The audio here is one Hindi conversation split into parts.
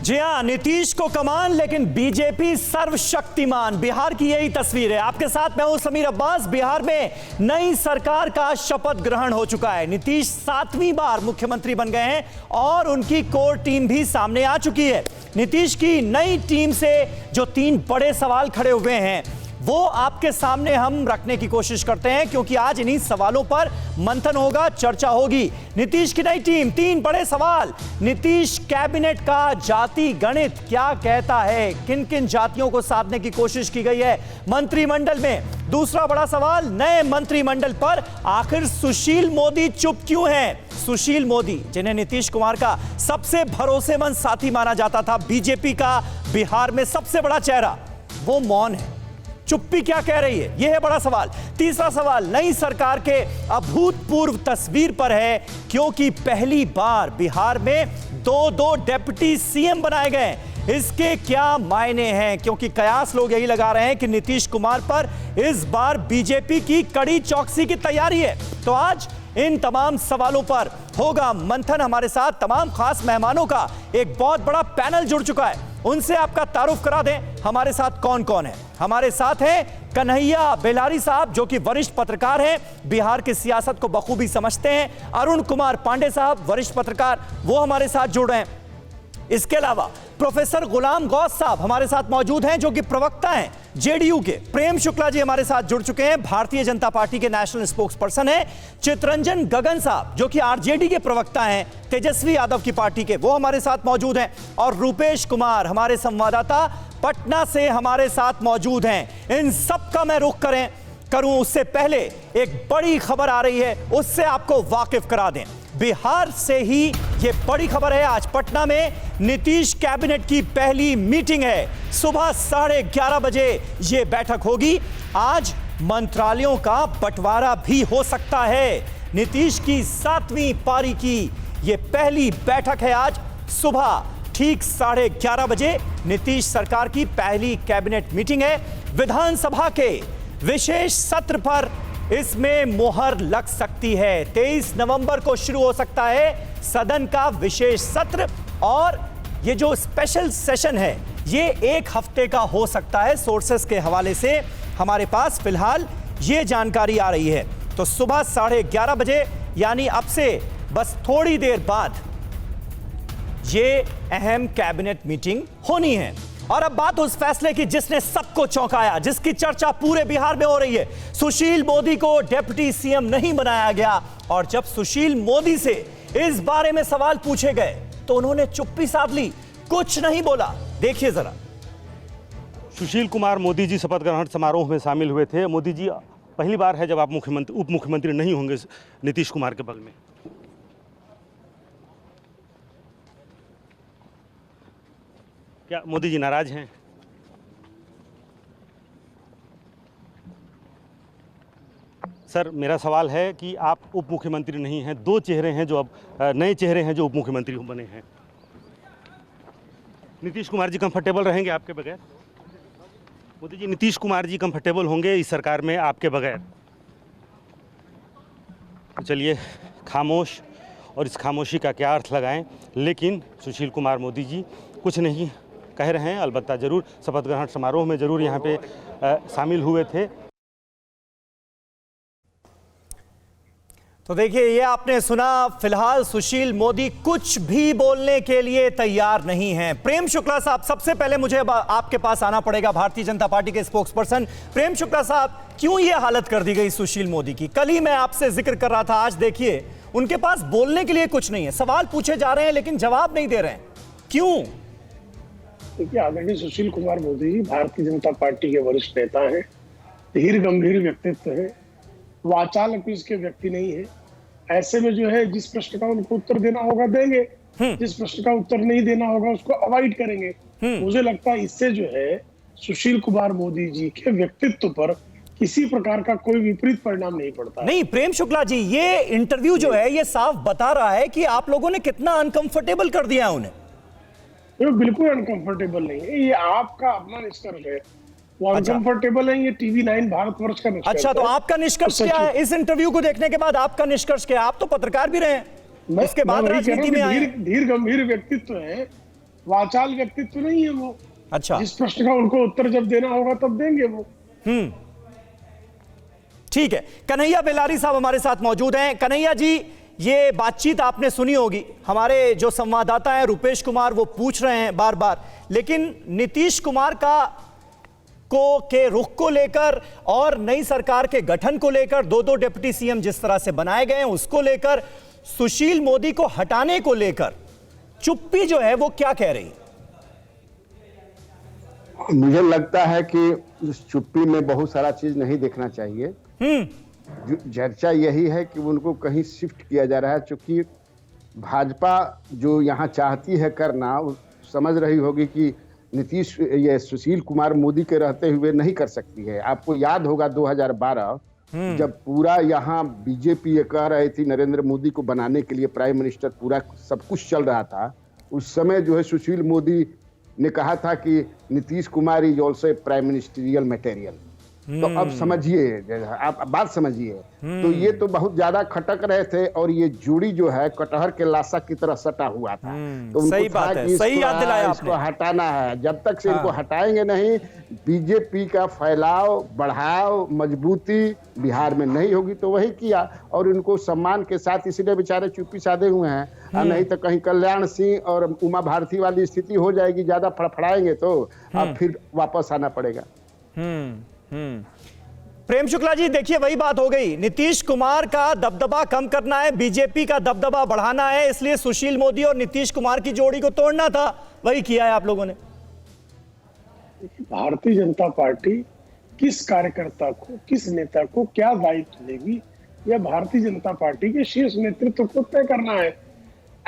जी हाँ, नीतीश को कमान लेकिन बीजेपी सर्वशक्तिमान। बिहार की यही तस्वीर है। आपके साथ मैं हूं समीर अब्बास। बिहार में नई सरकार का शपथ ग्रहण हो चुका है। नीतीश 7वीं बार मुख्यमंत्री बन गए हैं और उनकी कोर टीम भी सामने आ चुकी है। नीतीश की नई टीम से जो 3 बड़े सवाल खड़े हुए हैं वो आपके सामने हम रखने की कोशिश करते हैं, क्योंकि आज इन्हीं सवालों पर मंथन होगा, चर्चा होगी। नीतीश की नई टीम, 3 बड़े सवाल। नीतीश कैबिनेट का जाति गणित क्या कहता है, किन किन जातियों को साधने की कोशिश की गई है मंत्रिमंडल में। दूसरा बड़ा सवाल, नए मंत्रिमंडल पर आखिर सुशील मोदी चुप क्यों हैं। सुशील मोदी, जिन्हें नीतीश कुमार का सबसे भरोसेमंद साथी माना जाता था, बीजेपी का बिहार में सबसे बड़ा चेहरा, वो मौन है। चुप्पी क्या कह रही है, यह है बड़ा सवाल। तीसरा सवाल नई सरकार के अभूतपूर्व तस्वीर पर है, क्योंकि पहली बार बिहार में 2 डिप्टी सीएम बनाए गए। इसके क्या मायने हैं, क्योंकि कयास लोग यही लगा रहे हैं कि नीतीश कुमार पर इस बार बीजेपी की कड़ी चौकसी की तैयारी है। तो आज इन तमाम सवालों पर होगा मंथन। हमारे साथ तमाम खास मेहमानों का एक बहुत बड़ा पैनल जुड़ चुका है, उनसे आपका तारुफ करा दें। हमारे साथ कौन कौन है। हमारे साथ हैं कन्हैया बेलारी साहब, जो कि वरिष्ठ पत्रकार हैं, बिहार की सियासत को बखूबी समझते हैं। अरुण कुमार पांडे साहब, वरिष्ठ पत्रकार, वो हमारे साथ जुड़ रहे हैं। इसके अलावा प्रोफेसर गुलाम गौस साहब हमारे साथ मौजूद हैं, जो कि प्रवक्ता हैं जेडीयू के। प्रेम शुक्ला जी हमारे साथ जुड़ चुके हैं, भारतीय जनता पार्टी के नेशनल स्पोक्स पर्सन हैं। चितरंजन गगन साहब, जो कि आरजेडी के प्रवक्ता हैं, तेजस्वी यादव की पार्टी के, वो हमारे साथ मौजूद हैं। और रूपेश कुमार, हमारे संवाददाता पटना से हमारे साथ मौजूद हैं। इन सब का मैं रुख करूं उससे पहले एक बड़ी खबर आ रही है, उससे आपको वाकिफ करा दें। बिहार से ही ये बड़ी खबर है। आज पटना में नीतीश कैबिनेट की पहली मीटिंग है। सुबह 11:30 बजे ये बैठक होगी। आज मंत्रालयों का बंटवारा भी हो सकता है। नीतीश की 7वीं पारी की ये पहली बैठक है। आज सुबह ठीक 11:30 बजे नीतीश सरकार की पहली कैबिनेट मीटिंग है। विधानसभा के विशेष सत्र पर इसमें मोहर लग सकती है। 23 नवंबर को शुरू हो सकता है सदन का विशेष सत्र, और ये जो स्पेशल सेशन है ये 1 हफ्ते का हो सकता है। सोर्सेस के हवाले से हमारे पास फिलहाल ये जानकारी आ रही है। तो सुबह 11:30 बजे, यानी अब से बस थोड़ी देर बाद ये अहम कैबिनेट मीटिंग होनी है। और अब बात उस फैसले की जिसने सबको चौंकाया, जिसकी चर्चा पूरे बिहार में हो रही है। सुशील मोदी को डिप्टी सीएम नहीं बनाया गया, और जब सुशील मोदी से इस बारे में सवाल पूछे गए तो उन्होंने चुप्पी साध ली, कुछ नहीं बोला। देखिए जरा। सुशील कुमार मोदी जी शपथ ग्रहण समारोह में शामिल हुए थे। मोदी जी, पहली बार है जब आप उप मुख्यमंत्री नहीं होंगे नीतीश कुमार के बगल में। क्या मोदी जी नाराज हैं? सर, मेरा सवाल है कि आप उप मुख्यमंत्री नहीं हैं, 2 चेहरे हैं जो अब नए चेहरे हैं जो उप मुख्यमंत्री बने हैं। नीतीश कुमार जी कंफर्टेबल रहेंगे आपके बगैर? मोदी जी, नीतीश कुमार जी कंफर्टेबल होंगे इस सरकार में आपके बगैर? तो चलिए खामोश, और इस खामोशी का क्या अर्थ लगाएं। लेकिन सुशील कुमार मोदी जी कुछ नहीं कह रहे हैं, अलबत्ता जरूर शपथ ग्रहण समारोह में जरूर यहाँ पे शामिल हुए थे। तो देखिए, ये आपने सुना। फिलहाल सुशील मोदी कुछ भी बोलने के लिए तैयार नहीं हैं। प्रेम शुक्ला साहब, सबसे पहले मुझे आपके पास आना पड़ेगा, भारतीय जनता पार्टी के स्पोक्स पर्सन। प्रेम शुक्ला साहब, क्यों ये हालत कर दी गई सुशील मोदी की? कल ही मैं आपसे जिक्र कर रहा था, आज देखिए उनके पास बोलने के लिए कुछ नहीं है। सवाल पूछे जा रहे हैं लेकिन जवाब नहीं दे रहे हैं, क्यों? देखिए, आदरणीय सुशील कुमार मोदी जी भारतीय जनता पार्टी के वरिष्ठ नेता हैं, धीर गंभीर व्यक्तित्व है, वाचाल अपीस के व्यक्ति नहीं है। ऐसे में जो है, जिस प्रश्न का उनको उत्तर देना होगा देंगे, जिस प्रश्न का उत्तर नहीं देना होगा उसको अवॉइड करेंगे। मुझे लगता है इससे जो है सुशील कुमार मोदी जी के व्यक्तित्व पर किसी प्रकार का कोई विपरीत परिणाम नहीं पड़ता। नहीं प्रेम शुक्ला जी, ये इंटरव्यू जो है ये साफ बता रहा है कि आप लोगों ने कितना अनकंफर्टेबल कर दिया उन्हें। ये बिल्कुल अनकंफर्टेबल नहीं है, ये आपका अपना निष्कर्ष है। वो अनकंफर्टेबल है, ये टीवी 9 भारतवर्ष का निष्कर्ष। अच्छा, तो आपका निष्कर्ष क्या है इस इंटरव्यू को देखने के बाद? आपका निष्कर्ष क्या है? आप तो पत्रकार भी रहे हैं, इसके बाद राजनीति में आए। धीर गंभीर व्यक्तित्व है, वाचाल व्यक्तित्व नहीं है वो। अच्छा, जिस प्रश्न का उनको उत्तर जब देना होगा तब देंगे वो। ठीक है। कन्हैया बेलारी साहब हमारे साथ मौजूद हैं। कन्हैया जी, ये बातचीत आपने सुनी होगी, हमारे जो संवाददाता हैं रुपेश कुमार वो पूछ रहे हैं बार बार, लेकिन नीतीश कुमार के रुख को लेकर और नई सरकार के गठन को लेकर, दो डिप्टी सीएम जिस तरह से बनाए गए हैं उसको लेकर, सुशील मोदी को हटाने को लेकर चुप्पी जो है वो क्या कह रही? मुझे लगता है कि उस चुप्पी में बहुत सारा चीज नहीं देखना चाहिए। चर्चा यही है कि उनको कहीं शिफ्ट किया जा रहा है, क्योंकि भाजपा जो यहाँ चाहती है करना, वो समझ रही होगी कि नीतीश ये सुशील कुमार मोदी के रहते हुए नहीं कर सकती है। आपको याद होगा 2012 जब पूरा यहाँ बीजेपी ये कह रही थी नरेंद्र मोदी को बनाने के लिए प्राइम मिनिस्टर, पूरा सब कुछ चल रहा था, उस समय जो है सुशील मोदी ने कहा था कि Nitish Kumar is also prime ministerial material. तो अब समझिए, आप बात समझिए, तो ये तो बहुत ज्यादा खटक रहे थे और ये जोड़ी जो है कटहर के लाशा की तरह सटा हुआ था। तो सही बात है, सही याद दिलाया इसको हटाना है। जब तक से इनको हटाएंगे नहीं, बीजेपी का फैलाव, बढ़ाव, मजबूती बिहार में नहीं होगी। तो वही किया और इनको सम्मान के साथ इसलिए बेचारे चुप्पी साधे हुए हैं। नहीं तो कहीं कल्याण सिंह और उमा भारती वाली स्थिति हो जाएगी, ज्यादा फड़फड़ाएंगे तो अब फिर वापस आना पड़ेगा। प्रेम शुक्ला जी, देखिए वही बात हो गई, नीतीश कुमार का दबदबा कम करना है, बीजेपी का दबदबा बढ़ाना है, इसलिए सुशील मोदी और नीतीश कुमार की जोड़ी को तोड़ना था, वही किया है आप लोगों ने। भारतीय जनता पार्टी किस कार्यकर्ता को, किस नेता को क्या दायित्व देगी, यह भारतीय जनता पार्टी के शीर्ष नेतृत्व को तय करना है।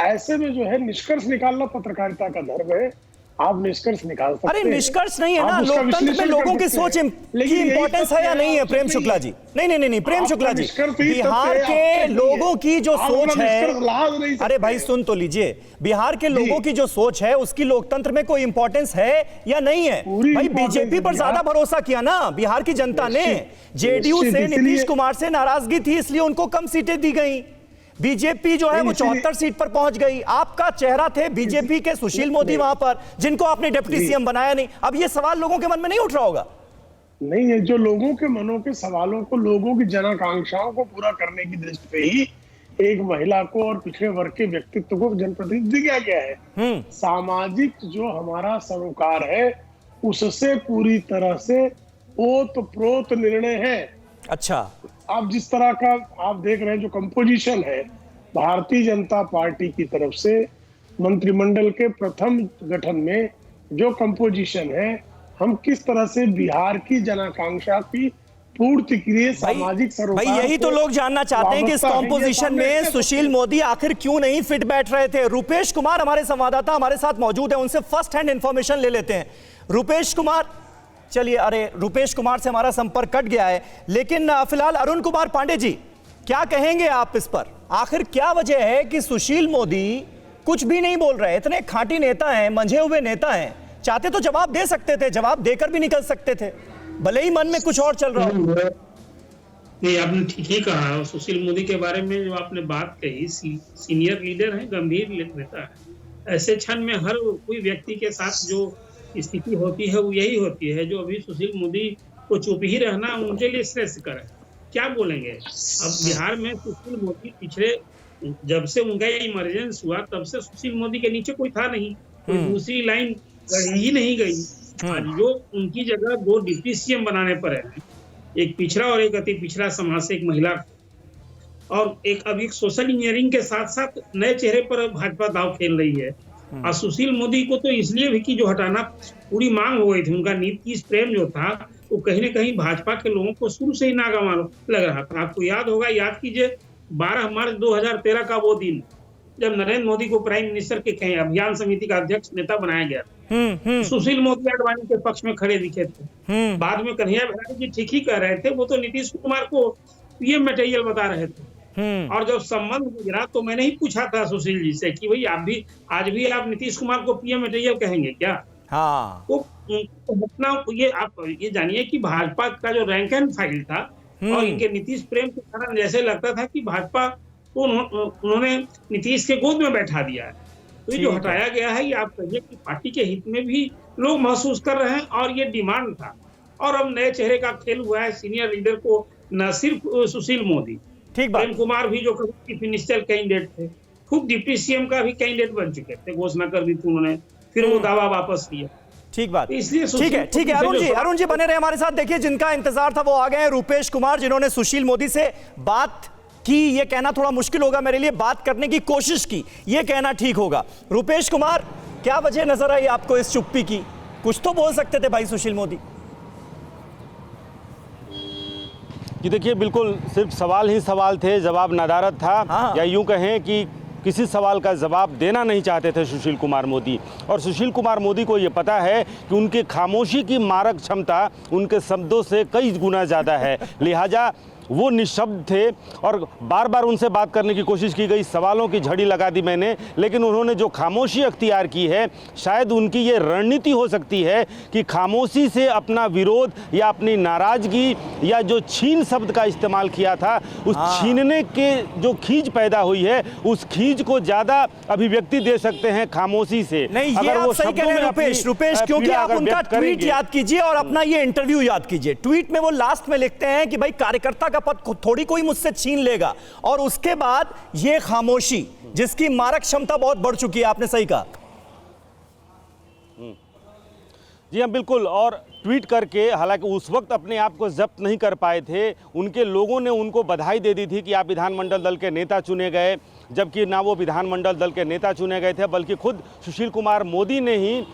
ऐसे में जो है निष्कर्ष निकालना पत्रकारिता का धर्म है। आप निष्कर्ष निकाल सकते हैं। अरे निष्कर्ष नहीं है ना, लोकतंत्र में लोगों की सोच की इंपॉर्टेंस है या नहीं है प्रेम शुक्ला जी? नहीं प्रेम शुक्ला जी, बिहार के लोगों की जो सोच है, अरे भाई सुन तो लीजिए, बिहार के लोगों की जो सोच है उसकी लोकतंत्र में कोई इंपॉर्टेंस है या नहीं है? भाई बीजेपी पर ज्यादा भरोसा किया ना बिहार की जनता ने, जेडीयू से नीतीश कुमार से नाराजगी थी इसलिए उनको कम सीटें दी गई, बीजेपी जो है वो 74 सीट पर पहुंच गई। आपका चेहरा थे बीजेपी के सुशील मोदी वहां पर, जिनको आपने डिप्टी सीएम बनाया नहीं। अब ये सवाल लोगों के मन में नहीं उठ रहा होगा? नहीं है, जो लोगों के मनों के सवालों को, लोगों की जनाकांक्षाओं को पूरा करने की दृष्टि पे ही एक महिला को और पिछड़े वर्ग के व्यक्तित्व को जनप्रतिनिधि दिया गया है। सामाजिक जो हमारा सरोकार है उससे पूरी तरह से ओतप्रोत निर्णय है। अच्छा, आप जिस तरह का आप देख रहे हैं जो कंपोजिशन है भारतीय जनता पार्टी की तरफ से, मंत्रिमंडल के प्रथम गठन में जो कंपोजिशन है, हम किस तरह से बिहार की जनाकांक्षा की पूर्ति के लिए सामाजिक सरोकार, भाई यही तो लोग जानना चाहते हैं कि इस कंपोजिशन में सुशील मोदी आखिर क्यों नहीं फिट बैठ रहे थे। रुपेश कुमार हमारे संवाददाता हमारे साथ मौजूद है, उनसे फर्स्ट हैंड इंफॉर्मेशन ले लेते हैं। रुपेश कुमार, चलिए, अरे रुपेश कुमार से हमारा संपर्क कट गया है, लेकिन फिलहाल अरुण कुमार पांडे जी, क्या कहेंगे आप इस पर? आखिर क्या वजह है कि सुशील मोदी कुछ भी नहीं बोल रहे? इतने खांटी नेता हैं, मंझे हुए नेता हैं, चाहते तो जवाब दे सकते थे, जवाब देकर भी निकल सकते थे, भले ही मन में कुछ और चल रहा हो। नहीं, आपने ठीक ही कहा। सुशील मोदी के बारे में जो आपने बात कही, सीनियर लीडर है, गंभीर नेता है। ऐसे क्षण में हर कोई व्यक्ति के साथ जो स्थिति होती है वो यही होती है। जो अभी सुशील मोदी को चुप ही रहना उनके लिए श्रेयस्कर है। क्या बोलेंगे? अब बिहार में सुशील मोदी पिछले, जब से उनका इमरजेंस हुआ तब से सुशील मोदी के नीचे कोई था नहीं, कोई दूसरी लाइन ही नहीं गई। आज जो उनकी जगह 2 डिप्टी सीएम बनाने पर है, एक पिछड़ा और एक अति पिछड़ा समाज से एक महिला, और एक अभी सोशल इंजीनियरिंग के साथ साथ नए चेहरे पर भाजपा दाव खेल रही है। और सुशील मोदी को तो इसलिए भी कि जो हटाना पूरी मांग हो गई थी, उनका नीतीश प्रेम जो था वो कहीं ना कहीं भाजपा के लोगों को शुरू से ही नागवार लग रहा था। आपको याद होगा, याद कीजिए 12 मार्च 2013 का वो दिन जब नरेंद्र मोदी को प्राइम मिनिस्टर के कहीं अभियान समिति का अध्यक्ष नेता बनाया गया, सुशील मोदी आडवाणी के पक्ष में खड़े दिखे थे। बाद में कन्हैया बेलारी जी ठीक ही कह रहे थे, वो तो नीतीश कुमार को पीएम मटेरियल बता रहे थे। और जब संबंध गुजरा तो मैंने ही पूछा था सुशील जी से कि भाई आप भी आज भी आप नीतीश कुमार को पीएम मटेरियल कहेंगे क्या? हाँ, तो घटना ये आप ये जानिए कि भाजपा का जो रैंक एंड फाइल था और इनके नीतीश प्रेम के कारण जैसे लगता था कि भाजपा को उन्होंने नीतीश के गोद में बैठा दिया है। तो ये जो हटाया गया है, ये आप कहिए कि पार्टी के हित में भी लोग महसूस कर रहे हैं और ये डिमांड था। और अब नए चेहरे का खेल हुआ है। सीनियर लीडर को न सिर्फ सुशील मोदी, ठीक बात। प्रेम कुमार भी जो चीफ मिनिस्टर कैंडिडेट थे, खुद डिप्टी सीएम का भी कैंडिडेट बन चुके थे, घोषणा कर दी थी उन्होंने, फिर वो दावा वापस लिया। ठीक बात। इसलिए ठीक है अरुण जी बने रहे हमारे साथ। देखिए, जिनका इंतजार था वो आ गए हैं, रूपेश कुमार, जिन्होंने सुशील मोदी से बात की। ये कहना थोड़ा मुश्किल होगा मेरे लिए, बात करने की कोशिश की, ये कहना ठीक होगा। रूपेश कुमार, क्या वजह नजर आई आपको इस चुप्पी की? कुछ तो बोल सकते थे भाई सुशील मोदी। कि देखिए, बिल्कुल सिर्फ सवाल ही सवाल थे, जवाब नदारद था। हाँ। या यूं कहें कि किसी सवाल का जवाब देना नहीं चाहते थे सुशील कुमार मोदी। और सुशील कुमार मोदी को ये पता है कि उनके खामोशी की मारक क्षमता उनके शब्दों से कई गुना ज़्यादा है, लिहाजा वो निशब्द थे। और बार बार उनसे बात करने की कोशिश की गई, सवालों की झड़ी लगा दी मैंने, लेकिन उन्होंने जो खामोशी अख्तियार की है, शायद उनकी ये रणनीति हो सकती है कि खामोशी से अपना विरोध या अपनी नाराज़गी या जो छीन शब्द का इस्तेमाल किया था, उस छीनने के जो खींच पैदा हुई है, उस खींच को ज़्यादा अभिव्यक्ति दे सकते हैं खामोशी से। नहीं, ये आप सही कह रहे हैं रूपेश, क्योंकि आप उनका ट्वीट याद कीजिए और अपना ये इंटरव्यू याद कीजिए। ट्वीट में वो लास्ट में लिखते हैं कि भाई कार्यकर्ता का पद थोड़ी कोई मुझसे छीन लेगा, और उसके बाद ये खामोशी जिसकी मारक क्षमता बहुत बढ़ चुकी है। आपने सही कहा। जी हाँ, बिल्कुल। और ट्वीट करके, हालांकि उस वक्त अपने आप को जब्त नहीं कर पाए थे, उनके लोगों ने उनको बधाई दे दी थी कि आप विधानमंडल दल के नेता चुने गए, जबकि ना वो विधानमंडल दल के नेता चुने गए थे, बल्कि खुद सुशील कुमार मोदी ने ही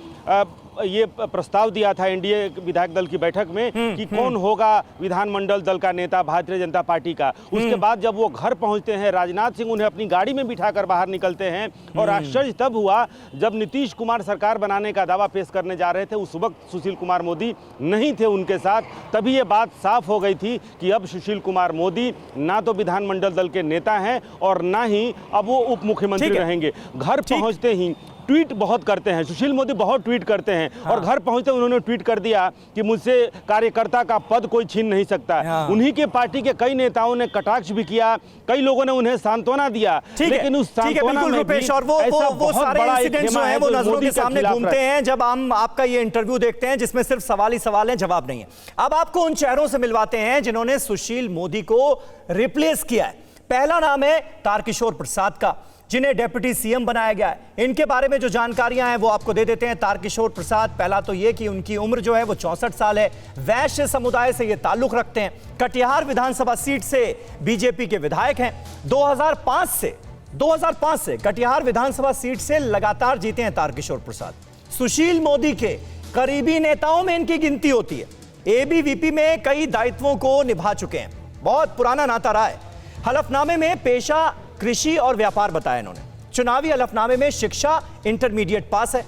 ये प्रस्ताव दिया था एनडीए विधायक दल की बैठक में कि कौन होगा विधानमंडल दल का नेता भारतीय जनता पार्टी का। उसके बाद जब वो घर पहुंचते हैं, राजनाथ सिंह उन्हें अपनी गाड़ी में बिठाकर बाहर निकलते हैं, और आश्चर्य तब हुआ जब नीतीश कुमार सरकार बनाने का दावा पेश करने जा रहे थे। उस वक्त सुशील कुमार मोदी नहीं थे उनके साथ। तभी ये बात साफ हो गई थी कि अब सुशील कुमार मोदी ना तो विधानमंडल दल के नेता हैं और ना ही अब वो उप मुख्यमंत्री रहेंगे। घर पहुंचते ही ट्वीट बहुत करते हैं सुशील मोदी, बहुत ट्वीट करते हैं। और घर पहुंचते उन्होंने ट्वीट कर दिया कि मुझसे कार्यकर्ता का पद कोई छीन नहीं सकता। उन्हीं के पार्टी के कई नेताओं ने कटाक्ष भी किया, कई लोगों ने उन्हें सांत्वना दिया, लेकिन उस सांत्वना में भी और वो सारे इंसिडेंट्स जो हैं वो नजरों के सामने घूमते हैं जब हम आपका ये इंटरव्यू देखते हैं, जिसमें सिर्फ सवाल ही सवाल है, जवाब नहीं है। अब आपको उन चेहरों से मिलवाते हैं जिन्होंने सुशील मोदी को रिप्लेस किया है। पहला नाम है तारकिशोर प्रसाद का, जिन्हें डिप्टी सीएम बनाया गया है। इनके बारे में जो जानकारियां हैं वो आपको दे देते हैं। तारकिशोर प्रसाद, पहला तो ये कि उनकी उम्र जो है वो 64 साल है, वैश्य समुदाय से ये ताल्लुक रखते हैं, कटिहार विधानसभा सीट से बीजेपी के विधायक हैं। 2005 से कटिहार विधानसभा सीट से लगातार जीते हैं तारकिशोर प्रसाद। सुशील मोदी के करीबी नेताओं में इनकी गिनती होती है। एबीवीपी में कई दायित्वों को निभा चुके हैं, बहुत पुराना नाता रहा है। हलफनामे में पेशा कृषि और व्यापार बताया इन्होंने। चुनावी हलफनामे में शिक्षा इंटरमीडिएट पास है।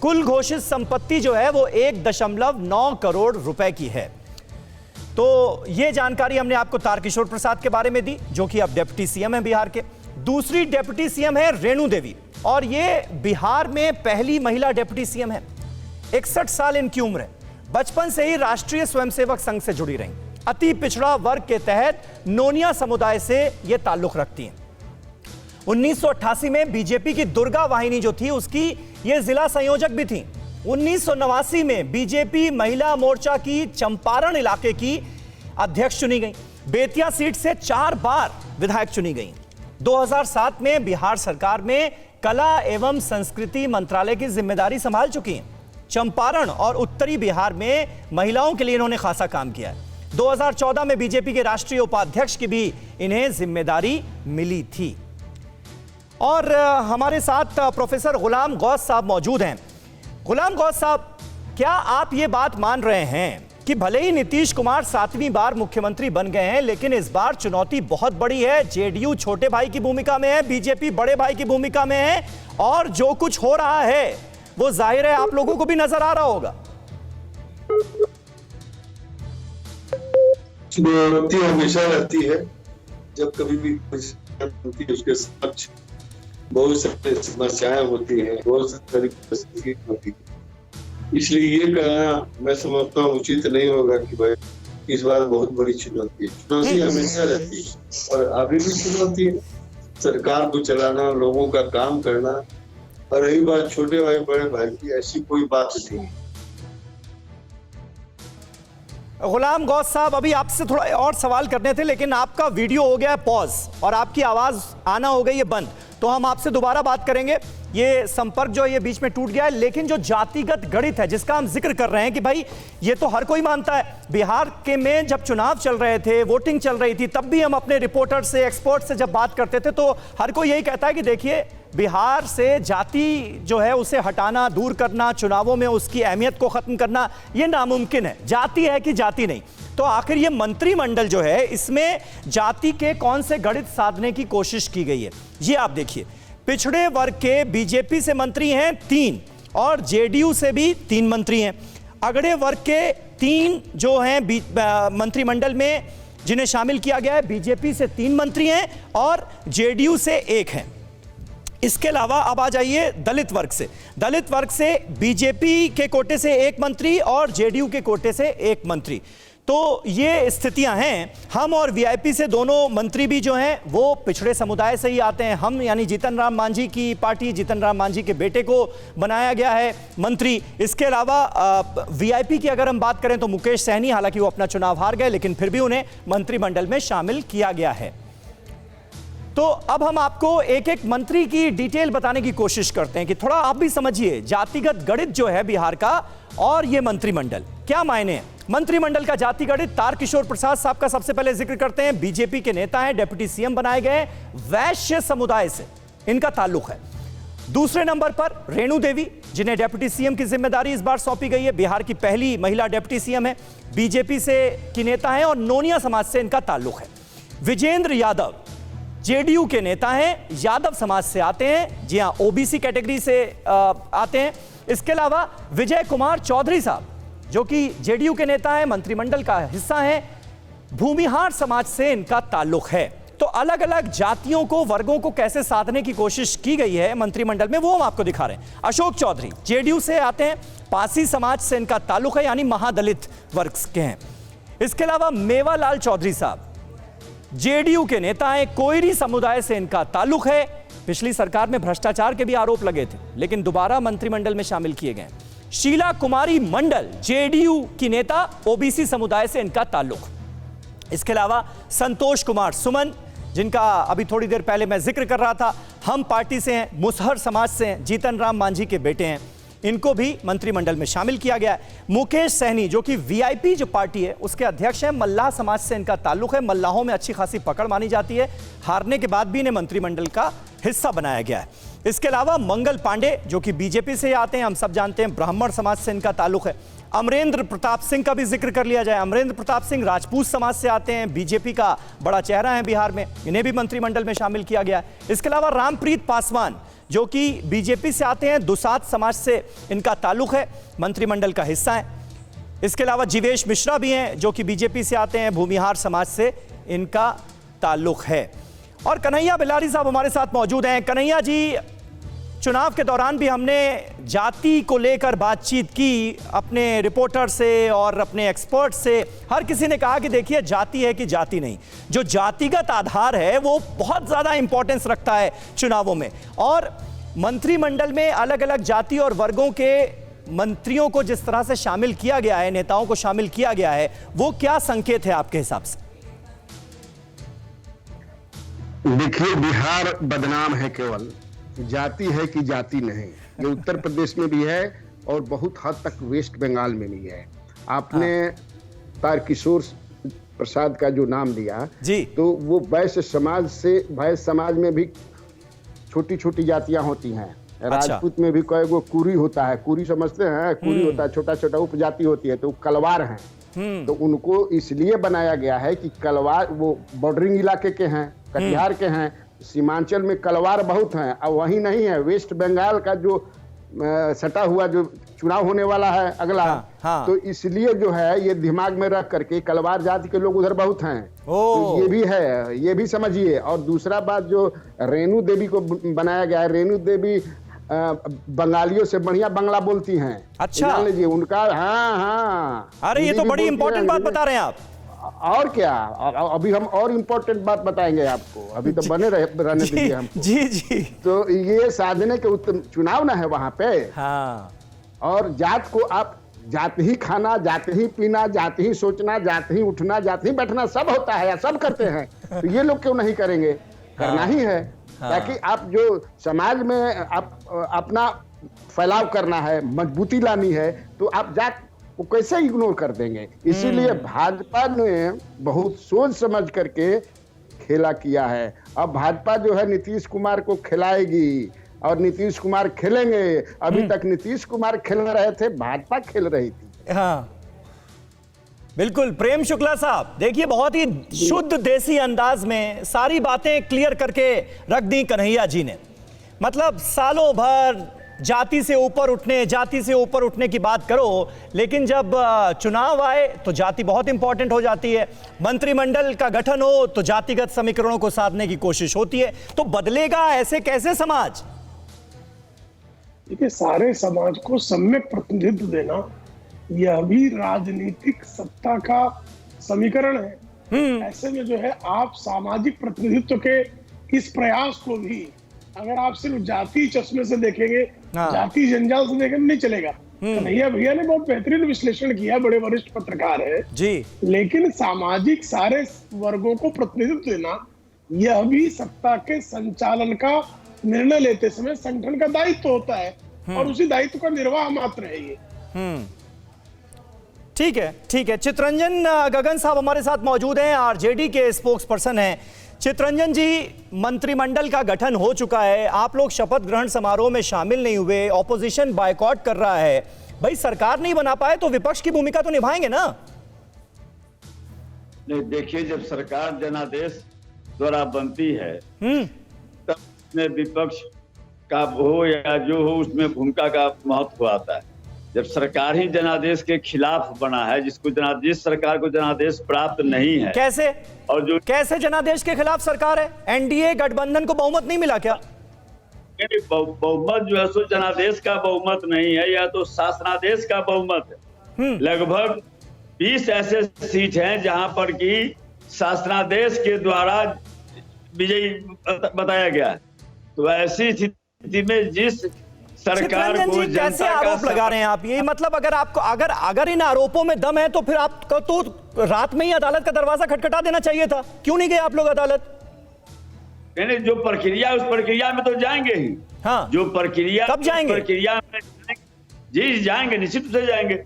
कुल घोषित संपत्ति जो है वो 1.9 करोड़ रुपए की है। तो ये जानकारी हमने आपको तारकिशोर प्रसाद के बारे में दी, जो कि अब डिप्टी सीएम है बिहार के। दूसरी डिप्टी सीएम है रेणु देवी, और ये बिहार में पहली महिला डिप्टी सीएम है। 61 साल इनकी उम्र है। बचपन से ही राष्ट्रीय स्वयंसेवक संघ से जुड़ी रही। अति पिछड़ा वर्ग के तहत नोनिया समुदाय से ये ताल्लुक रखती हैं। 1988 में बीजेपी की दुर्गा वाहिनी जो थी उसकी ये जिला संयोजक भी थी। 1989 में बीजेपी महिला मोर्चा की चंपारण इलाके की अध्यक्ष चुनी गई। बेतिया सीट से 4 बार विधायक चुनी गई। 2007 में बिहार सरकार में कला एवं संस्कृति मंत्रालय की जिम्मेदारी संभाल चुकी हैं। चंपारण और उत्तरी बिहार में महिलाओं के लिए इन्होंने खासा काम किया है। 2014 में बीजेपी के राष्ट्रीय उपाध्यक्ष की भी इन्हें जिम्मेदारी मिली थी। और हमारे साथ प्रोफेसर गुलाम गौस साहब मौजूद हैं। गुलाम गौस साहब, क्या आप ये बात मान रहे हैं कि भले ही नीतीश कुमार 7वीं बार मुख्यमंत्री बन गए हैं, लेकिन इस बार चुनौती बहुत बड़ी है? जेडीयू छोटे भाई की भूमिका में है, बीजेपी बड़े भाई की भूमिका में है, और जो कुछ हो रहा है वो जाहिर है आप लोगों को भी नजर आ रहा होगा। चुनौती हमेशा रहती है, जब कभी भी उसके समक्ष बहुत सारी समस्याएं होती हैं, बहुत सारी परिस्थिति होती है। इसलिए ये कहना मैं समझता हूँ उचित नहीं होगा कि भाई इस बार बहुत बड़ी चुनौती है। चुनौती हमेशा रहती है और अभी भी चुनौती है। सरकार को चलाना, लोगों का काम करना, और रही बात छोटे भाई बड़े भाई की, ऐसी कोई बात नहीं। गुलाम गौस साहब, अभी आपसे थोड़ा और सवाल करने थे, लेकिन आपका वीडियो हो गया पॉज और आपकी आवाज आना हो गई है बंद, तो हम आपसे दोबारा बात करेंगे। ये संपर्क जो ये बीच में टूट गया है, लेकिन जो जातिगत गणित है जिसका हम जिक्र कर रहे हैं कि भाई ये तो हर कोई मानता है। बिहार के में जब चुनाव चल रहे थे, वोटिंग चल रही थी, तब भी हम अपने रिपोर्टर से, एक्सपर्ट से जब बात करते थे तो हर कोई यही कहता है कि देखिए बिहार से जाति जो है उसे हटाना, दूर करना, चुनावों में उसकी अहमियत को खत्म करना ये नामुमकिन है। जाति है कि जाति नहीं। तो आखिर ये मंत्रिमंडल जो है इसमें जाति के कौन से गणित साधने की कोशिश की गई है? ये आप देखिए, पिछड़े वर्ग के बीजेपी से मंत्री हैं 3 और जेडीयू से भी 3 मंत्री हैं। अगड़े वर्ग के 3 जो हैं मंत्रिमंडल में जिन्हें शामिल किया गया है, बीजेपी से 3 मंत्री हैं और जेडीयू से 1 हैं। इसके अलावा अब आ जाइए दलित वर्ग से। दलित वर्ग से बीजेपी के कोटे से 1 मंत्री और जेडीयू के कोटे से 1 मंत्री। तो ये स्थितियां हैं। हम और वीआईपी से दोनों मंत्री भी जो हैं वो पिछड़े समुदाय से ही आते हैं। हम यानी जीतन राम मांझी की पार्टी, जीतन राम मांझी के बेटे को बनाया गया है मंत्री। इसके अलावा वीआईपी की अगर हम बात करें तो मुकेश सहनी, हालांकि वो अपना चुनाव हार गए, लेकिन फिर भी उन्हें मंत्रिमंडल में शामिल किया गया है। तो अब हम आपको एक एक मंत्री की डिटेल बताने की कोशिश करते हैं कि थोड़ा आप भी समझिए जातिगत गणित जो है बिहार का और ये मंत्रिमंडल क्या मायने हैं। मंत्रिमंडल का जाति गणित, तारकिशोर प्रसाद साहब का सबसे पहले जिक्र करते हैं। बीजेपी के नेता हैं, डिप्टी सीएम बनाए गए, वैश्य समुदाय से इनका ताल्लुक है। दूसरे नंबर पर रेणु देवी, जिन्हें डिप्टी सीएम की जिम्मेदारी इस बार सौंपी गई है। बिहार की पहली महिला डिप्टी सीएम है, बीजेपी से की नेता है और नोनिया समाज से इनका ताल्लुक है। विजेंद्र यादव जेडीयू के नेता हैं, यादव समाज से आते हैं, जी हां, ओबीसी कैटेगरी से आते हैं। इसके अलावा विजय कुमार चौधरी साहब जो कि जेडीयू के नेता हैं, मंत्रिमंडल का हिस्सा हैं, भूमिहार समाज से इनका ताल्लुक है। तो अलग अलग जातियों को, वर्गों को कैसे साधने की कोशिश की गई है मंत्रिमंडल में, वो हम आपको दिखा रहे हैं। अशोक चौधरी जेडीयू से आते हैं, पासी समाज से इनका ताल्लुक है, यानी महादलित वर्ग के हैं। इसके अलावा मेवालाल चौधरी साहब जेडीयू के नेता हैं, कोयरी समुदाय से इनका ताल्लुक है। पिछली सरकार में भ्रष्टाचार के भी आरोप लगे थे, लेकिन दोबारा मंत्रिमंडल में शामिल किए गए। शीला कुमारी मंडल जेडीयू की नेता, ओबीसी समुदाय से इनका ताल्लुक। इसके अलावा संतोष कुमार सुमन, जिनका अभी थोड़ी देर पहले मैं जिक्र कर रहा था, हम पार्टी से हैं, मुसहर समाज से हैं, जीतन राम मांझी के बेटे हैं, इनको भी मंत्रिमंडल में शामिल किया गया है। मुकेश सहनी जो कि वीआईपी जो पार्टी है उसके अध्यक्ष हैं, मल्लाह समाज से इनका ताल्लुक है, मल्लाहों में अच्छी खासी पकड़ मानी जाती है, हारने के बाद भी इन्हें मंत्रिमंडल का हिस्सा बनाया गया है। इसके अलावा मंगल पांडे जो कि बीजेपी से आते हैं, हम सब जानते हैं, ब्राह्मण समाज से इनका ताल्लुक है। अमरेंद्र प्रताप सिंह का भी जिक्र कर लिया जाए, अमरेंद्र प्रताप सिंह राजपूत समाज से आते हैं, बीजेपी का बड़ा चेहरा है बिहार में, इन्हें भी मंत्रिमंडल में शामिल किया गया है। इसके अलावा रामप्रीत पासवान जो कि बीजेपी से आते हैं, दुसाध समाज से इनका ताल्लुक है, मंत्रिमंडल का हिस्सा है। इसके अलावा जीवेश मिश्रा भी हैं जो कि बीजेपी से आते हैं, भूमिहार समाज से इनका ताल्लुक है। और कन्हैया बिलारी साहब हमारे साथ मौजूद हैं। कन्हैया जी, चुनाव के दौरान भी हमने जाति को लेकर बातचीत की अपने रिपोर्टर से और अपने एक्सपर्ट से। हर किसी ने कहा कि देखिए जाति है कि जाति नहीं, जो जातिगत आधार है वो बहुत ज़्यादा इंपॉर्टेंस रखता है चुनावों में। और मंत्रिमंडल में अलग अलग जाति और वर्गों के मंत्रियों को जिस तरह से शामिल किया गया है, नेताओं को शामिल किया गया है, वो क्या संकेत है आपके हिसाब से? देखिए, बिहार बदनाम है, केवल जाति है कि जाति नहीं। ये उत्तर प्रदेश में भी है और बहुत हद तक वेस्ट बंगाल में भी है। आपने तारकिशोर प्रसाद का जो नाम लिया जी, तो वो वैश्य समाज से, वैश्य समाज में भी छोटी छोटी जातियां होती हैं। राजपूत में भी कई गो कुरी होता है, कुरी समझते हैं, कुरी होता है, छोटा छोटा उपजाति होती है, तो कलवार हैं। तो उनको इसलिए बनाया गया है कि कलवार वो बॉर्डरिंग इलाके के हैं, कटिहार के हैं, सीमांचल में कलवार बहुत हैं। अब वही नहीं है, वेस्ट बंगाल का जो सटा हुआ जो चुनाव होने वाला है अगला, हाँ। तो इसलिए जो है ये दिमाग में रख करके कलवार जाति के लोग उधर बहुत हैं, तो ये भी है, ये भी समझिए। और दूसरा बात, जो रेणु देवी को बनाया गया है, रेणु देवी बंगालियों से बढ़िया बांग्ला बोलती हैं। अच्छा, जान लीजिए उनका। हाँ। अरे ये तो बड़ी इंपॉर्टेंट बात बता रहे हैं आप। और क्या, अभी हम और इम्पोर्टेंट बात बताएंगे आपको, अभी तो बने रहने दीजिए हमको। जी जी। तो ये साधने के उत्तम चुनाव ना है वहां पे। हाँ। और जात को आप जात ही खाना, जात ही पीना, जात ही सोचना, जात ही उठना, जात ही बैठना सब होता है या सब करते हैं, तो ये लोग क्यों नहीं करेंगे? करना ही है, ताकि आप जो समाज में आप अपना फैलाव करना है, मजबूती लानी है, तो आप जात को कैसे इग्नोर कर देंगे? इसीलिए भाजपा ने बहुत सोच समझ करके खेला किया है। अब भाजपा जो है नीतीश कुमार को खिलाएगी और नीतीश कुमार खेलेंगे। अभी तक नीतीश कुमार खेल रहे थे, भाजपा खेल रही थी। हाँ बिल्कुल। प्रेम शुक्ला साहब, देखिए बहुत ही शुद्ध देसी अंदाज में सारी बातें क्लियर करके रख दी कन्हैया जी ने। मतलब सालों भर जाति से ऊपर उठने की बात करो, लेकिन जब चुनाव आए तो जाति बहुत इंपॉर्टेंट हो जाती है। मंत्रिमंडल का गठन हो तो जातिगत समीकरणों को साधने की कोशिश होती है। तो बदलेगा ऐसे कैसे समाज? देखिए, सारे समाज को सम्यक प्रतिनिधित्व देना यह भी राजनीतिक सत्ता का समीकरण है। ऐसे में जो है आप सामाजिक प्रतिनिधित्व के इस प्रयास को भी अगर आप सिर्फ जाति चश्मे से देखेंगे, जाति जंजाल से देखेंगे, नहीं चलेगा। कन्हैया भैया ने बहुत बेहतरीन विश्लेषण किया, बड़े वरिष्ठ पत्रकार है जी। लेकिन सामाजिक सारे वर्गों को प्रतिनिधित्व देना यह भी सत्ता के संचालन का निर्णय लेते समय संगठन का दायित्व होता है और उसी दायित्व का निर्वाह मात्र है ये। ठीक है, ठीक है। चितरंजन गगन साहब हमारे साथ मौजूद हैं, आरजेडी के स्पोक्स पर्सन हैं। चितरंजन जी, मंत्रिमंडल का गठन हो चुका है, आप लोग शपथ ग्रहण समारोह में शामिल नहीं हुए, ऑपोजिशन बायकॉट कर रहा है। भाई सरकार नहीं बना पाए तो विपक्ष की भूमिका तो निभाएंगे ना? नहीं, देखिए, जब सरकार जनादेश द्वारा बनती है तब उसमें विपक्ष का हो या जो हो उसमें भूमिका का महत्व आता है। जब सरकार ही जनादेश के खिलाफ बना है, जिस सरकार को जनादेश प्राप्त नहीं है, कैसे और जो कैसे जनादेश के खिलाफ सरकार है? एनडीए गठबंधन को बहुमत नहीं मिला क्या? बहुमत जो है सो जनादेश का बहुमत नहीं है, या तो शासनादेश का बहुमत है। लगभग 20 ऐसे सीट हैं जहां पर कि शासनादेश के द्वारा विजयी बताया गया है। तो ऐसी स्थिति में जिस सरकार को कैसे आरोप लगा रहे हैं आप? ये मतलब अगर इन आरोपों में दम है तो फिर आपको तो रात में ही अदालत का दरवाजा खटखटा देना चाहिए था। क्यों नहीं गए आप लोग अदालत? नहीं, जो प्रक्रिया उस प्रक्रिया में तो जाएंगे ही। हाँ, जो प्रक्रिया, कब जाएंगे? प्रक्रिया में जी जाएंगे, निश्चित रूप से जाएंगे।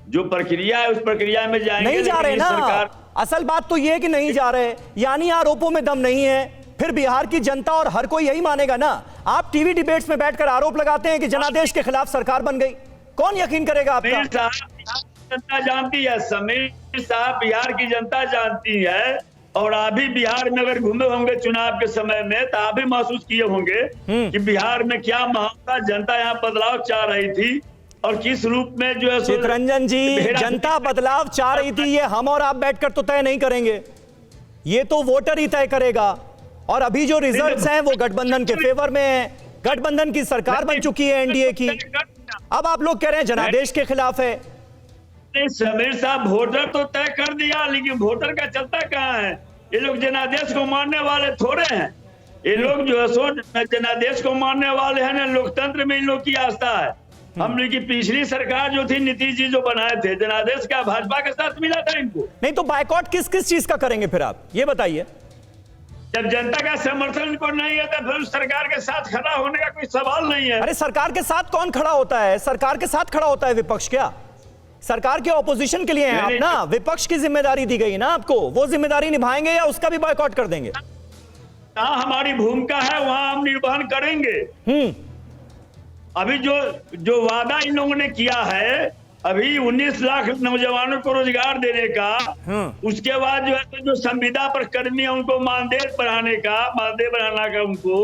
जो प्रक्रिया है उस प्रक्रिया में जाएंगे। नहीं जा रहे ना, असल बात तो ये है कि नहीं जा रहे, यानी आरोपों में दम नहीं है। फिर बिहार की जनता और हर कोई यही मानेगा ना। आप टीवी डिबेट्स में बैठकर आरोप लगाते हैं कि जनादेश के खिलाफ सरकार बन गई, कौन यकीन करेगा आपका? जनता जानती है, समीर साहब, बिहार की जनता जानती है। और आप भी बिहार में अगर घूमे होंगे चुनाव के समय में तो आप भी महसूस किए होंगे कि बिहार में क्या माहौल था, जनता यहाँ बदलाव चाह रही थी और किस रूप में जो है। चितरंजन जी, जनता बदलाव चाह रही थी, ये हम और आप बैठकर तो तय नहीं करेंगे, ये तो वोटर ही तय करेगा। और अभी जो रिजल्ट्स हैं वो गठबंधन के फेवर में है। गठबंधन की सरकार बन चुकी है एनडीए की। अब आप लोग कह रहे हैं जनादेश के खिलाफ है। समीर साहब, वोटर तो तय कर दिया, लेकिन वोटर का चलता कहाँ है? ये लोग जनादेश को मानने वाले थोड़े हैं। ये लोग जो है सो जनादेश को मानने वाले हैं ना, लोकतंत्र में इन लोग की आस्था है। हम लोग की पिछली सरकार जो थी, नीतीश जी जो बनाए थे, जनादेश का भाजपा के साथ मिला था इनको। नहीं तो बायकॉट किस किस चीज का करेंगे फिर आप ये बताइए? जब जनता का समर्थन इनको नहीं है तो फिर उस सरकार के साथ खड़ा होने का कोई सवाल नहीं है। अरे सरकार के साथ कौन खड़ा होता है? सरकार के साथ खड़ा होता है विपक्ष। क्या सरकार के ऑपोजिशन के लिए हैं आप ना? विपक्ष की जिम्मेदारी दी गई ना आपको, वो जिम्मेदारी निभाएंगे या उसका भी बॉयकॉट कर देंगे? जहां हमारी भूमिका है वहां हम निर्वहन करेंगे। अभी जो वादा इन लोगों ने किया है, अभी 19 लाख नौजवानों को रोजगार देने का, उसके बाद जो है तो जो संविदा पर कर्मी है उनको मानदेय बढ़ाने का उनको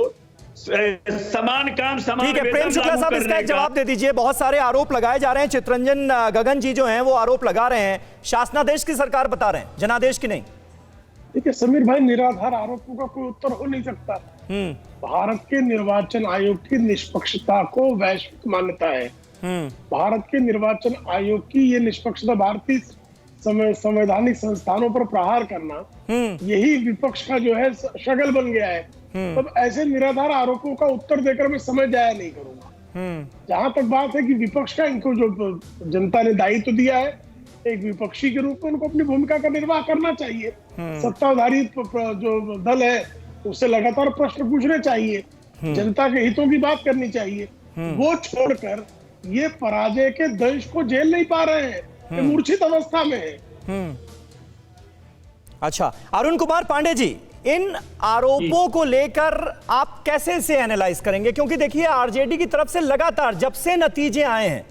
समान काम समान। ठीक है, प्रेम शुक्ला साहब इसका एक जवाब दे दीजिए। बहुत सारे आरोप लगाए जा रहे हैं, चितरंजन गगन जी जो हैं वो आरोप लगा रहे हैं, शासनादेश की सरकार बता रहे हैं, जनादेश की नहीं। देखिए समीर भाई, निराधार आरोपों का कोई उत्तर हो नहीं सकता। भारत के निर्वाचन आयोग की निष्पक्षता को वैश्विक मान्यता है। भारत के निर्वाचन आयोग की ये निष्पक्षता भारतीय संवैधानिक संस्थानों पर प्रहार करना, यही विपक्ष का जो है शगल बन गया है। तब ऐसे निराधार आरोपों का उत्तर देकर मैं समय जाया नहीं करूंगा। जहां तक बात है कि विपक्ष का, इनको जो जनता ने दायित्व दिया है एक विपक्षी के रूप में, उनको अपनी भूमिका का निर्वाह करना चाहिए। सत्ताधारी जो दल है उससे लगातार प्रश्न पूछने चाहिए, जनता के हितों की बात करनी चाहिए। वो छोड़कर ये पराजय के दंश को झेल नहीं पा रहे हैं, ये मूर्छित अवस्था में है। अच्छा, अरुण कुमार पांडे जी, इन आरोपों को लेकर आप कैसे से एनालाइज करेंगे? क्योंकि देखिए आरजेडी की तरफ से लगातार जब से नतीजे आए हैं,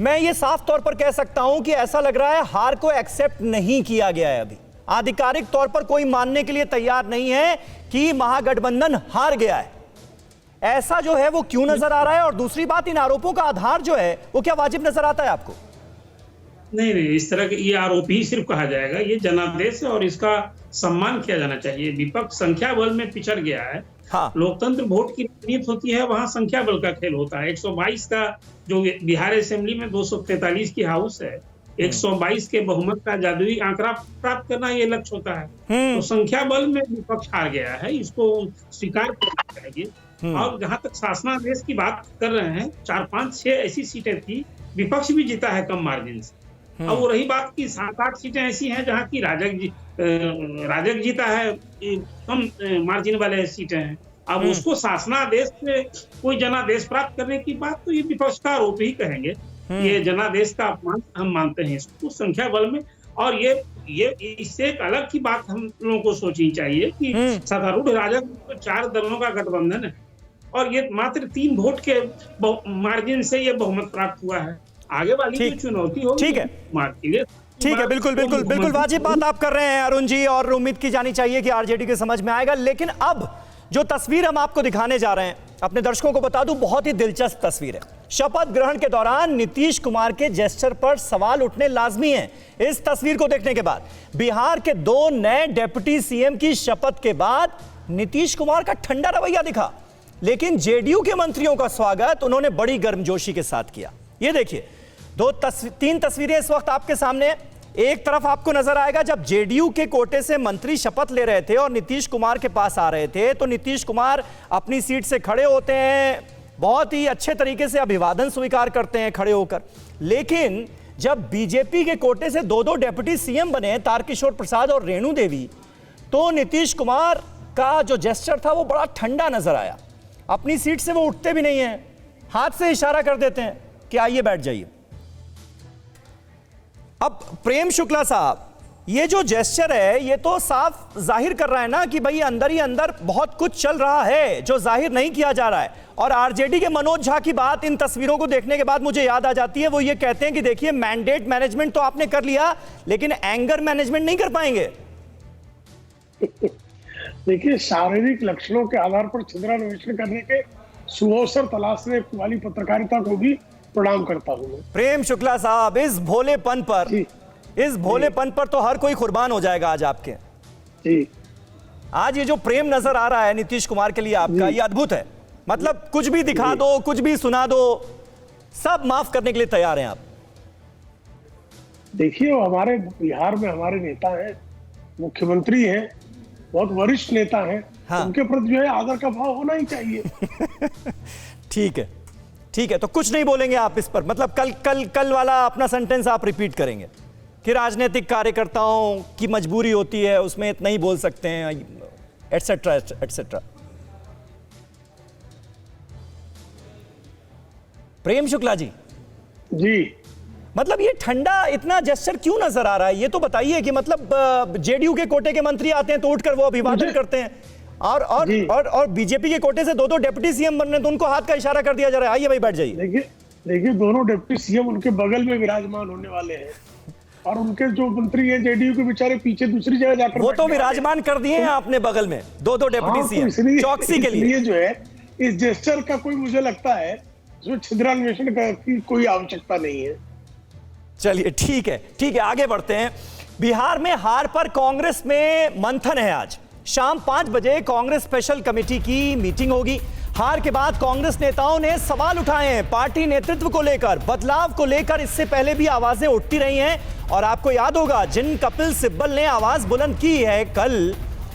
मैं ये साफ तौर पर कह सकता हूं कि ऐसा लग रहा है हार को एक्सेप्ट नहीं किया गया है। अभी आधिकारिक तौर पर कोई मानने के लिए तैयार नहीं है कि महागठबंधन हार गया है। ऐसा जो है वो क्यों नजर आ रहा है? और दूसरी बात, इन आरोपों का आधार जो है वो क्या वाजिब नजर आता है आपको? नहीं, इस तरह के ये आरोप ही सिर्फ कहा जाएगा। ये जनादेश है और इसका सम्मान किया जाना चाहिए। विपक्ष संख्या बल में पिछड़ गया है। हाँ। लोकतंत्र वोट की नीति होती है, वहां संख्या बल का खेल होता है। 122 का जो बिहार असेंबली में 243 की हाउस है, 122 के बहुमत का जादुई आंकड़ा प्राप्त करना ये लक्ष्य होता है। तो संख्या बल में विपक्ष हार गया है, इसको स्वीकार करना चाहिए। और जहां तक शासनादेश की बात कर रहे हैं, 4, 5, 6 ऐसी सीटें थी, विपक्ष भी जीता है कम मार्जिन से। अब वो रही बात की 7, 8 सीटें ऐसी हैं जहां की राजग जीता है, कम मार्जिन वाले सीटें हैं। अब उसको शासनादेश से कोई जनादेश प्राप्त करने की बात, तो ये विपक्ष का आरोप ही कहेंगे। ये जनादेश का अपमान हम मानते हैं इसको संख्या बल में। और ये इससे एक अलग की बात हम लोगों को सोचनी चाहिए कि सत्तारूढ़ राजग तो 4 दलों का गठबंधन है और ये मात्र 3 वोट के मार्जिन से ये बहुमत प्राप्त हुआ है। आगे वाली जो चुनौती होगी, ठीक है, ठीक है, बिल्कुल वाजिब बात आप कर रहे हैं अरुण जी, और उम्मीद की जानी चाहिए कि आरजेडी के समझ में आएगा। लेकिन अब जो तस्वीर हम आपको दिखाने जा रहे हैं, अपने दर्शकों को बता दूं, बहुत ही दिलचस्प तस्वीर है। शपथ ग्रहण के दौरान नीतीश कुमार के जेस्चर पर सवाल उठने लाजमी हैं। इस तस्वीर को देखने के बाद बिहार के 2 नए डिप्टी सीएम की शपथ के बाद नीतीश कुमार का ठंडा रवैया दिखा, लेकिन जेडीयू के मंत्रियों का स्वागत उन्होंने बड़ी गर्मजोशी के साथ किया। ये देखिए 3 तस्वीरें इस वक्त आपके सामने। एक तरफ आपको नजर आएगा जब जेडीयू के कोटे से मंत्री शपथ ले रहे थे और नीतीश कुमार के पास आ रहे थे, तो नीतीश कुमार अपनी सीट से खड़े होते हैं, बहुत ही अच्छे तरीके से अभिवादन स्वीकार करते हैं खड़े होकर। लेकिन जब बीजेपी के कोटे से 2 डिप्टी सीएम बने, तारकिशोर प्रसाद और रेणु देवी, तो नीतीश कुमार का जो जेस्चर था वो बड़ा ठंडा नजर आया। अपनी सीट से वो उठते भी नहीं हैं, हाथ से इशारा कर देते हैं कि आइए बैठ जाइए। अब प्रेम शुक्ला साहब, ये जो जेस्चर है ये तो साफ जाहिर कर रहा है ना कि भाई अंदर ही अंदर बहुत कुछ चल रहा है जो जाहिर नहीं किया जा रहा है। और आरजेडी के मनोज झा की बात इन तस्वीरों को देखने के बाद मुझे याद आ जाती है। वो ये कहते हैं कि देखिए मैंडेट मैनेजमेंट तो आपने कर लिया, लेकिन एंगर मैनेजमेंट नहीं कर पाएंगे। देखिए, शारीरिक लक्षणों के आधार पर छिद्रान्वेषण करने के सुअवसर तलाशने वाली पत्रकारिता को भी प्रणाम करता हूं। प्रेम शुक्ला साहब, इस भोलेपन पर तो हर कोई कुर्बान हो जाएगा आज आपके। जी, आज ये जो प्रेम नजर आ रहा है नीतीश कुमार के लिए आपका, ये अद्भुत है। मतलब कुछ भी दिखा दो, कुछ भी सुना दो, सब माफ करने के लिए तैयार हैं आप। देखिए, वो हमारे बिहार में हमारे नेता हैं, मुख्यमंत्री हैं, बहुत वरिष्ठ नेता हैं। हाँ। उनके प्रति जो है आदर का भाव होना ही चाहिए। ठीक है, तो कुछ नहीं बोलेंगे आप इस पर? मतलब कल वाला अपना सेंटेंस आप रिपीट करेंगे कि राजनीतिक कार्यकर्ताओं की मजबूरी होती है, उसमें इतना ही बोल सकते हैं, एटसेट्रा एटसेट्रा। प्रेम शुक्ला जी, मतलब ये ठंडा इतना जेस्चर क्यों नजर आ रहा है? ये तो बताइए कि मतलब जेडीयू के कोटे के मंत्री आते हैं तो उठकर वो अभिवादन करते हैं, और बीजेपी के कोटे से 2 डिप्टी सीएम बन रहे हैं तो उनको हाथ का इशारा कर दिया जा रहा है, आइए भाई बैठ जाइए। देखिए, दोनों डिप्टी सीएम उनके बगल में विराजमान होने वाले हैं, और उनके जो मंत्री हैं जेडीयू के बेचारे पीछे दूसरी जगह जाकर वो तो विराजमान कर दिए हैं आपने बगल में 2 डिप्टी सीएम चौकसी के लिए। जो है इस जेस्चर का कोई, मुझे लगता है उसमें छिद्रान्वेषण की कोई आवश्यकता नहीं है। चलिए ठीक है, आगे बढ़ते हैं। बिहार में हार पर कांग्रेस में मंथन है। आज शाम 5 बजे कांग्रेस स्पेशल कमेटी की मीटिंग होगी। हार के बाद कांग्रेस नेताओं ने सवाल उठाए हैं पार्टी नेतृत्व को लेकर, बदलाव को लेकर। इससे पहले भी आवाजें उठती रही हैं और आपको याद होगा जिन कपिल सिब्बल ने आवाज बुलंद की है कल,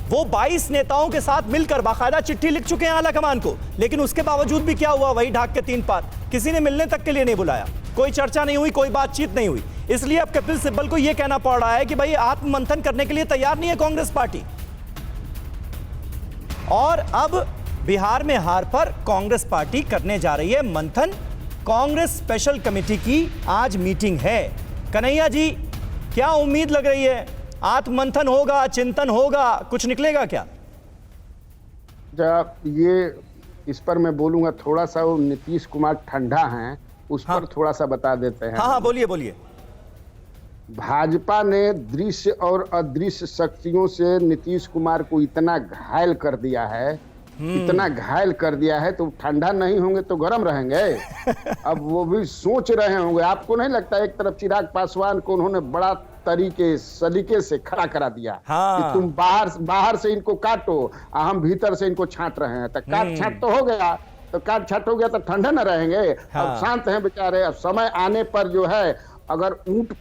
वो 22 नेताओं के साथ मिलकर बाकायदा चिट्ठी लिख चुके हैं आलाकमान को। लेकिन उसके बावजूद भी क्या हुआ, वही ढाक के 3 पार। किसी ने मिलने तक के लिए नहीं बुलाया, कोई चर्चा नहीं हुई, कोई बातचीत नहीं हुई। इसलिए अब कपिल सिब्बल को यह कहना पड़ रहा है कि भाई आत्ममंथन करने के लिए तैयार नहीं है कांग्रेस पार्टी। और अब बिहार में हार पर कांग्रेस पार्टी करने जा रही है मंथन। कांग्रेस स्पेशल कमेटी की आज मीटिंग है। कन्हैया जी, क्या उम्मीद लग रही है? आत्ममंथन होगा, चिंतन होगा, कुछ निकलेगा क्या? जब ये इस पर मैं बोलूंगा, थोड़ा सा वो नीतीश कुमार ठंडा हैं, उस पर थोड़ा सा बता देते हैं। हाँ, बोलिए बोलिए। भाजपा ने दृश्य और अदृश्य शक्तियों से नीतीश कुमार को इतना घायल कर दिया है, इतना घायल कर दिया है, तो ठंडा नहीं होंगे तो गर्म रहेंगे। अब वो भी सोच रहे होंगे। आपको नहीं लगता एक तरफ चिराग पासवान को उन्होंने बड़ा सलीके से खड़ा करा दिया कि तुम बाहर से इनको काटो, हम भीतर से इनको छांट रहे हैं। तो काट छांट तो हो गया, तो काट छांट हो गया तो ठंडा न रहेंगे। अब शांत हैं बेचारे। अब समय आने पर जो है, अगर ऊंट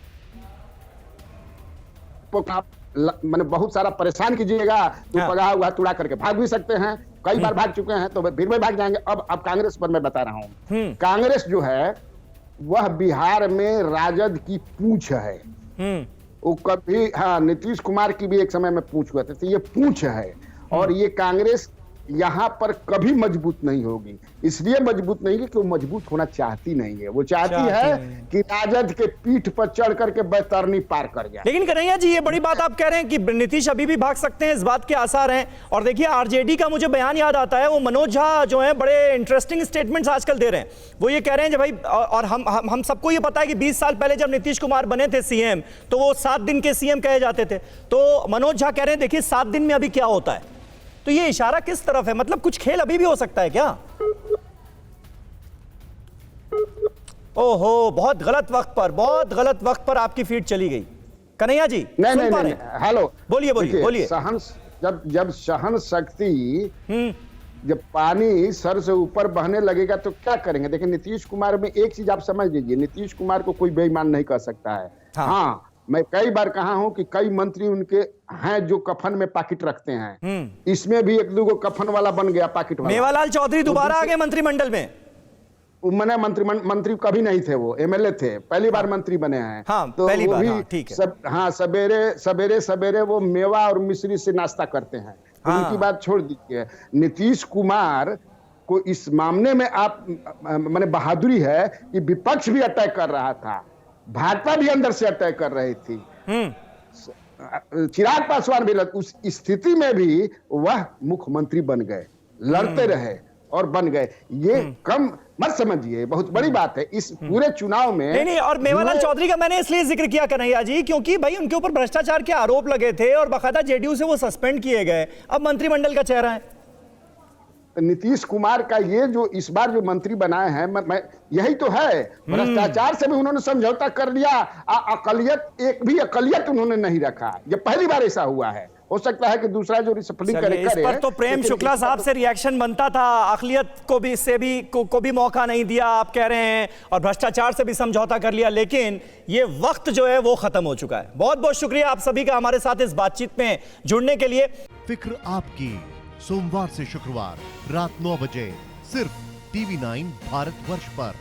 मैंने बहुत सारा परेशान कीजिएगा तो पगा हुआ तुड़ा करके भाग भी सकते हैं। कई बार भाग चुके हैं तो फिर भी भाग जाएंगे। अब कांग्रेस पर मैं बता रहा हूं, कांग्रेस जो है वह बिहार में राजद की पूंछ है। वो कभी, हाँ, नीतीश कुमार की भी एक समय में पूंछ हुआ था, तो ये पूंछ है। और ये कांग्रेस यहाँ पर कभी मजबूत नहीं होगी। इसलिए मजबूत नहीं है कि वो मजबूत होना चाहती नहीं है। वो चाहती है कि राजद के पीठ पर चढ़ करके बैतरनी पार कर जाए। लेकिन कन्हैया जी, ये बड़ी बात आप कह रहे हैं कि नीतीश अभी भी भाग सकते हैं, इस बात के आसार हैं। और देखिए, आरजेडी का मुझे बयान याद आता है। वो मनोज झा जो है बड़े इंटरेस्टिंग स्टेटमेंट्स आजकल दे रहे हैं। वो ये कह रहे हैं भाई, और हम सबको ये पता है कि 20 साल पहले जब नीतीश कुमार बने थे सीएम, तो वो 7 दिन के सीएम कहे जाते थे। तो मनोज झा कह रहे हैं देखिए 7 दिन में अभी क्या होता है। तो ये इशारा किस तरफ है? मतलब कुछ खेल अभी भी हो सकता है क्या? ओहो, बहुत गलत वक्त पर आपकी फीड चली गई। कन्हैया जी, नहीं, हेलो, बोलिए। जब सहन शक्ति, जब पानी सर से ऊपर बहने लगेगा तो क्या करेंगे? देखिए, नीतीश कुमार में एक चीज आप समझ लीजिए, नीतीश कुमार को कोई बेईमान नहीं कर सकता है। हाँ, मैं कई बार कहा हूं कि कई मंत्री उनके हैं जो कफन में पैकेट रखते हैं। इसमें भी 1-2 कफन वाला बन गया, पैकेट वाला। मेवालाल चौधरी दोबारा आ गए मंत्रिमंडल में। मैंने मंत्री कभी नहीं थे, वो एमएलए थे, पहली बार मंत्री बने हैं। तो पहली बार, ठीक है। सवेरे वो मेवा और मिश्री से नाश्ता करते हैं। उनकी बात छोड़ दीजिए। नीतीश कुमार को इस मामले में आप मैंने बहादुरी है कि विपक्ष भी अटैक कर रहा था, भाजपा भी अंदर से अटैक कर रही थी, चिराग पासवान भी। उस स्थिति में भी वह मुख्यमंत्री बन गए, लड़ते रहे और बन गए। ये कम मत समझिए, बहुत बड़ी बात है इस पूरे चुनाव में। नहीं, और मेवालाल चौधरी का मैंने इसलिए जिक्र किया कन्हैया जी, क्योंकि भाई उनके ऊपर भ्रष्टाचार के आरोप लगे थे और बाकायदा जेडीयू से वो सस्पेंड किए गए, अब मंत्रिमंडल का चेहरा है। नीतीश कुमार का ये जो इस बार जो मंत्री बनाए हैं, मैं यही तो है। भ्रष्टाचार से भी उन्होंने समझौता कर लिया, एक भी अकलियत उन्होंने नहीं रखा। ये पहली बार ऐसा हुआ है। हो सकता है कि दूसरा जो रिसफलिंग करे। इस पर तो प्रेम शुक्ला साहब से रिएक्शन बनता था, अकलियत को भी को भी मौका नहीं दिया आप कह रहे हैं, और भ्रष्टाचार से भी समझौता कर लिया। लेकिन ये वक्त जो है वो खत्म हो चुका है। बहुत बहुत शुक्रिया आप सभी का हमारे साथ इस बातचीत में जुड़ने के लिए। फिक्र आपकी, सोमवार से शुक्रवार रात 9 बजे सिर्फ TV9 भारतवर्ष पर।